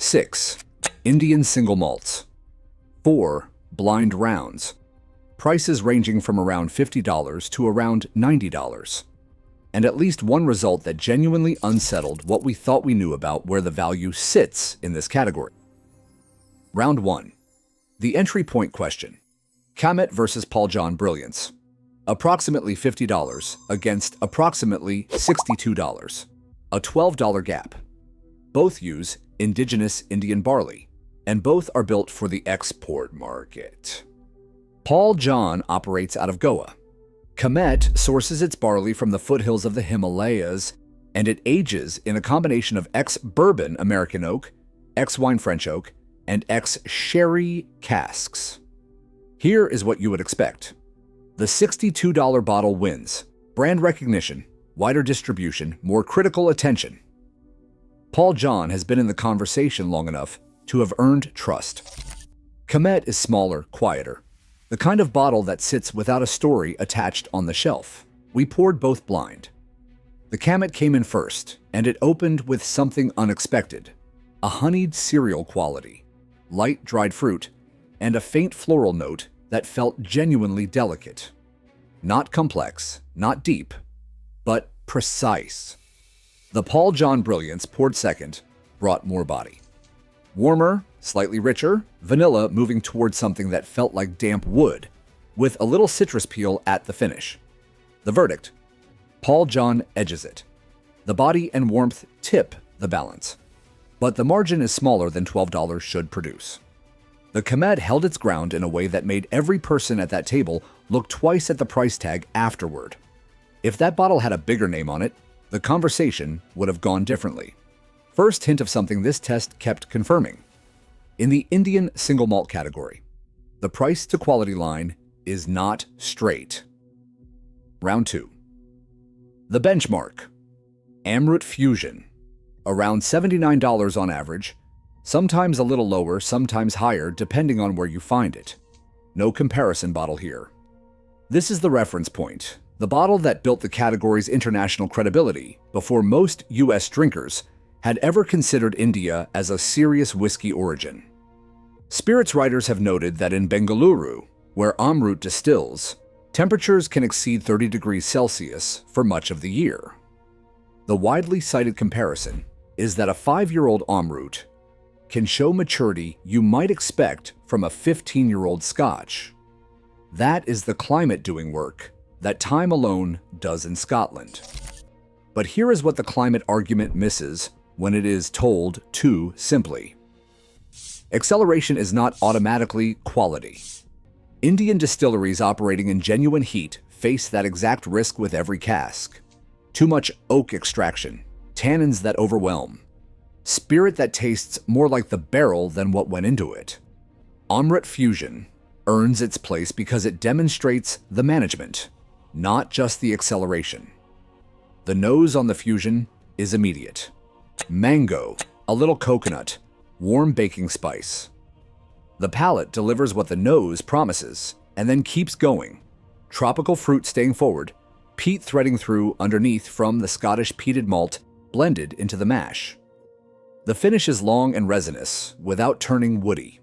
6. Indian single malts. 4. Blind rounds. Prices ranging from around $50 to around $90. And at least one result that genuinely unsettled what we thought we knew about where the value sits in this category. Round 1. The entry point question. Kamet versus Paul John Brilliance. Approximately $50 against approximately $62. A $12 gap. Both use indigenous Indian barley, and both are built for the export market. Paul John operates out of Goa. Kamet sources its barley from the foothills of the Himalayas, and it ages in a combination of ex-bourbon American oak, ex-wine French oak, and ex-sherry casks. Here is what you would expect. The $62 bottle wins. Brand recognition, wider distribution, more critical attention. Paul John has been in the conversation long enough to have earned trust. Kamet is smaller, quieter. The kind of bottle that sits without a story attached on the shelf. We poured both blind. The Kamet came in first, and it opened with something unexpected. A honeyed cereal quality, light dried fruit, and a faint floral note that felt genuinely delicate. Not complex, not deep, but precise. The Paul John Brilliance, poured second, brought more body. Warmer, slightly richer, vanilla moving towards something that felt like damp wood, with a little citrus peel at the finish. The verdict: Paul John edges it. The body and warmth tip the balance, but the margin is smaller than $12 should produce. The Kamet held its ground in a way that made every person at that table look twice at the price tag afterward. If that bottle had a bigger name on it, the conversation would have gone differently. First hint of something this test kept confirming. In the Indian single malt category, the price to quality line is not straight. Round 2. The benchmark. Amrut Fusion. Around $79 on average, sometimes a little lower, sometimes higher, depending on where you find it. No comparison bottle here. This is the reference point, the bottle that built the category's international credibility before most US drinkers had ever considered India as a serious whiskey origin. Spirits writers have noted that in Bengaluru, where Amrut distills, temperatures can exceed 30 degrees Celsius for much of the year. The widely cited comparison is that a 5-year-old Amrut can show maturity you might expect from a 15-year-old Scotch. That is the climate doing work that time alone does in Scotland. But here is what the climate argument misses when it is told too simply. Acceleration is not automatically quality. Indian distilleries operating in genuine heat face that exact risk with every cask. Too much oak extraction, tannins that overwhelm, spirit that tastes more like the barrel than what went into it. Amrut Fusion earns its place because it demonstrates the management, not just the acceleration. The nose on the Fusion is immediate. Mango, a little coconut, warm baking spice. The palate delivers what the nose promises and then keeps going. Tropical fruit staying forward, peat threading through underneath from the Scottish peated malt blended into the mash. The finish is long and resinous without turning woody.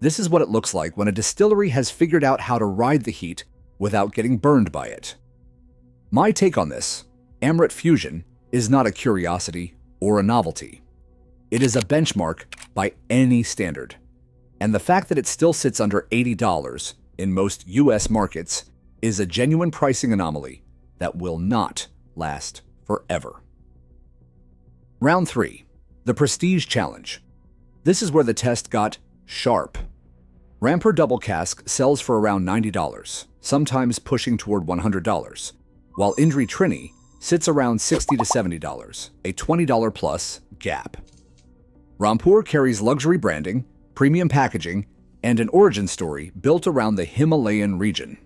This is what it looks like when a distillery has figured out how to ride the heat without getting burned by it. My take on this, Amrut Fusion, is not a curiosity or a novelty. It is a benchmark by any standard. And the fact that it still sits under $80 in most US markets is a genuine pricing anomaly that will not last forever. Round 3. The Prestige Challenge. This is where the test got sharp. Rampur Double Cask sells for around $90, sometimes pushing toward $100, while Indri Trini sits around $60 to $70, a $20 plus gap. Rampur carries luxury branding, premium packaging, and an origin story built around the Himalayan region.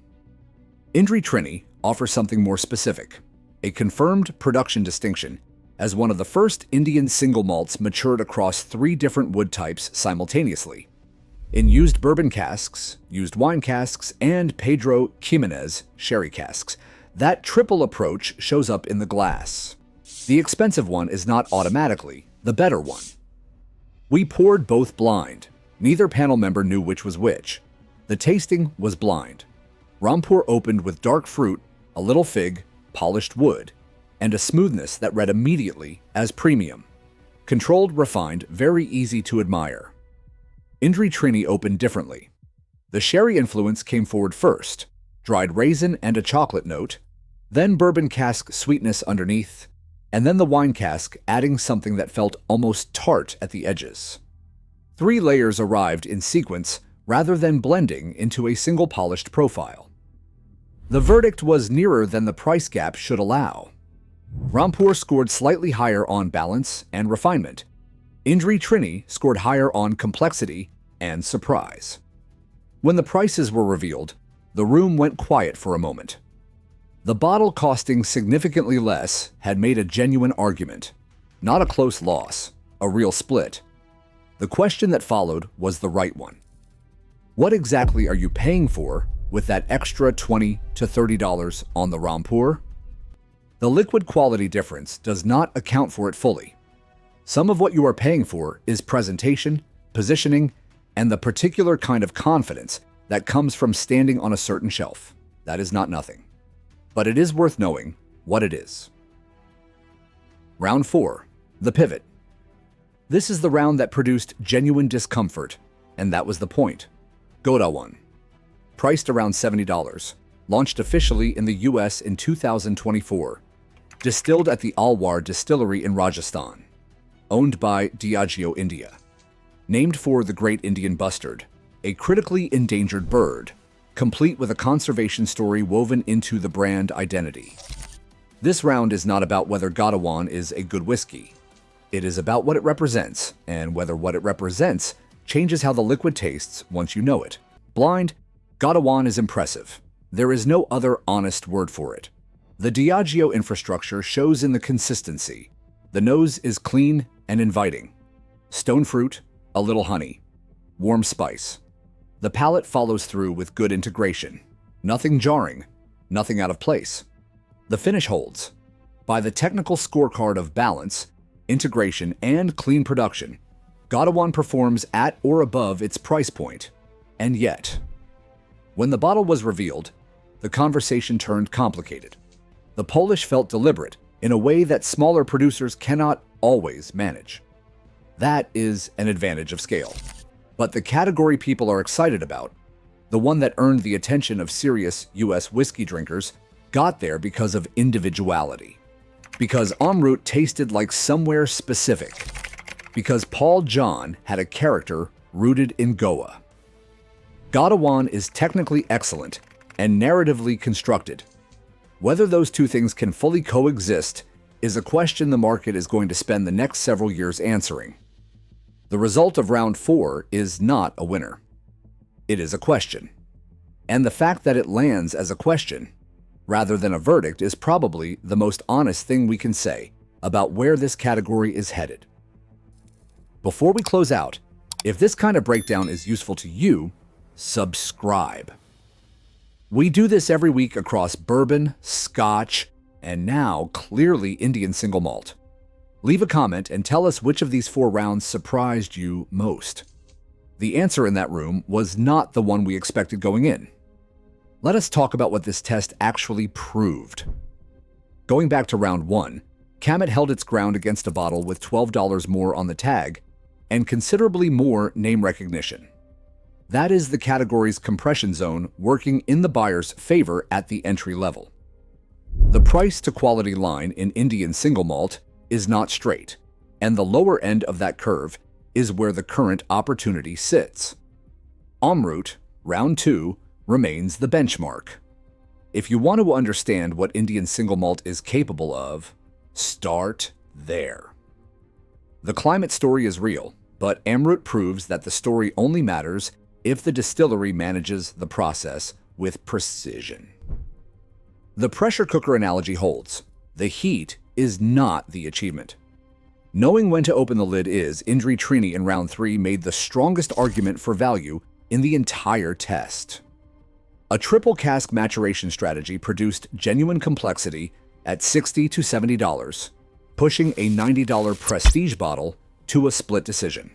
Indri Trini offers something more specific, a confirmed production distinction as one of the first Indian single malts matured across 3 different wood types simultaneously. In used bourbon casks, used wine casks, and Pedro Ximenez sherry casks, that triple approach shows up in the glass. The expensive one is not automatically the better one. We poured both blind. Neither panel member knew which was which. The tasting was blind. Rampur opened with dark fruit, a little fig, polished wood, and a smoothness that read immediately as premium. Controlled, refined, very easy to admire. Indri Trini opened differently. The sherry influence came forward first, dried raisin and a chocolate note, then bourbon cask sweetness underneath, and then the wine cask adding something that felt almost tart at the edges. 3 layers arrived in sequence rather than blending into a single polished profile. The verdict was nearer than the price gap should allow. Rampur scored slightly higher on balance and refinement. Indri Trini scored higher on complexity and surprise. When the prices were revealed, the room went quiet for a moment. The bottle costing significantly less had made a genuine argument, not a close loss, a real split. The question that followed was the right one. What exactly are you paying for with that extra $20 to $30 on the Rampur? The liquid quality difference does not account for it fully. Some of what you are paying for is presentation, positioning, and the particular kind of confidence that comes from standing on a certain shelf. That is not nothing. But it is worth knowing what it is. Round 4. The Pivot. This is the round that produced genuine discomfort, and that was the point. Godawan. Priced around $70, launched officially in the US in 2024. Distilled at the Alwar Distillery in Rajasthan. Owned by Diageo India. Named for the Great Indian Bustard, a critically endangered bird, complete with a conservation story woven into the brand identity. This round is not about whether Godawan is a good whiskey. It is about what it represents, and whether what it represents changes how the liquid tastes once you know it. Blind, Godawan is impressive. There is no other honest word for it. The Diageo infrastructure shows in the consistency. The nose is clean and inviting. Stone fruit, a little honey, warm spice. The palate follows through with good integration. Nothing jarring, nothing out of place. The finish holds. By the technical scorecard of balance, integration, and clean production, Godawan performs at or above its price point. And yet, when the bottle was revealed, the conversation turned complicated. The Polish felt deliberate in a way that smaller producers cannot always manage. That is an advantage of scale. But the category people are excited about, the one that earned the attention of serious US whiskey drinkers, got there because of individuality. Because Amrut tasted like somewhere specific. Because Paul John had a character rooted in Goa. Godawan is technically excellent and narratively constructed. Whether those two things can fully coexist is a question the market is going to spend the next several years answering. The result of round 4 is not a winner. It is a question. And the fact that it lands as a question, rather than a verdict, is probably the most honest thing we can say about where this category is headed. Before we close out, if this kind of breakdown is useful to you, subscribe. We do this every week across bourbon, scotch, and now clearly Indian single malt. Leave a comment and tell us which of these 4 rounds surprised you most. The answer in that room was not the one we expected going in. Let us talk about what this test actually proved. Going back to round 1, Kamut held its ground against a bottle with $12 more on the tag and considerably more name recognition. That is the category's compression zone working in the buyer's favor at the entry level. The price to quality line in Indian single malt is not straight, and the lower end of that curve is where the current opportunity sits. Amrut, round 2, remains the benchmark. If you want to understand what Indian single malt is capable of, start there. The climate story is real, but Amrut proves that the story only matters if the distillery manages the process with precision. The pressure cooker analogy holds. The heat is not the achievement. Knowing when to open the lid is, Indri Trini in round 3 made the strongest argument for value in the entire test. A triple cask maturation strategy produced genuine complexity at $60 to $70, pushing a $90 prestige bottle to a split decision.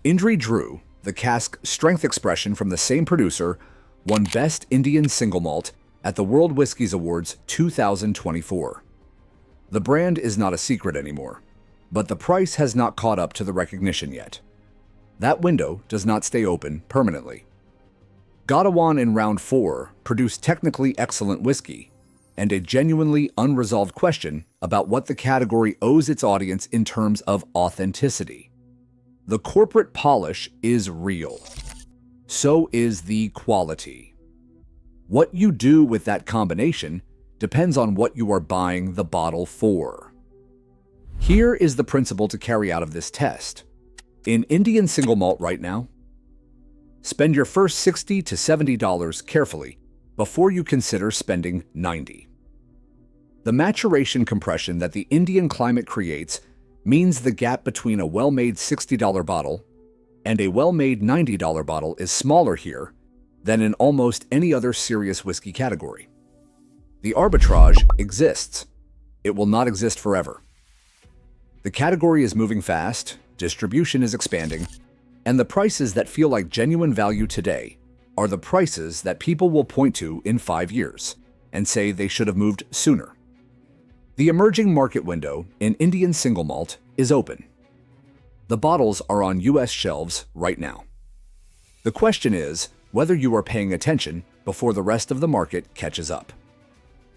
Indri Drew, the cask strength expression from the same producer, won Best Indian Single Malt at the World Whiskies Awards 2024. The brand is not a secret anymore, but the price has not caught up to the recognition yet. That window does not stay open permanently. Godawan in Round 4 produced technically excellent whiskey and a genuinely unresolved question about what the category owes its audience in terms of authenticity. The corporate polish is real. So is the quality. What you do with that combination depends on what you are buying the bottle for. Here is the principle to carry out of this test. In Indian single malt right now, spend your first $60 to $70 carefully before you consider spending $90. The maturation compression that the Indian climate creates means the gap between a well-made $60 bottle and a well-made $90 bottle is smaller here than in almost any other serious whiskey category. The arbitrage exists. It will not exist forever. The category is moving fast, distribution is expanding, and the prices that feel like genuine value today are the prices that people will point to in 5 years and say they should have moved sooner. The emerging market window in Indian single malt is open. The bottles are on US shelves right now. The question is whether you are paying attention before the rest of the market catches up.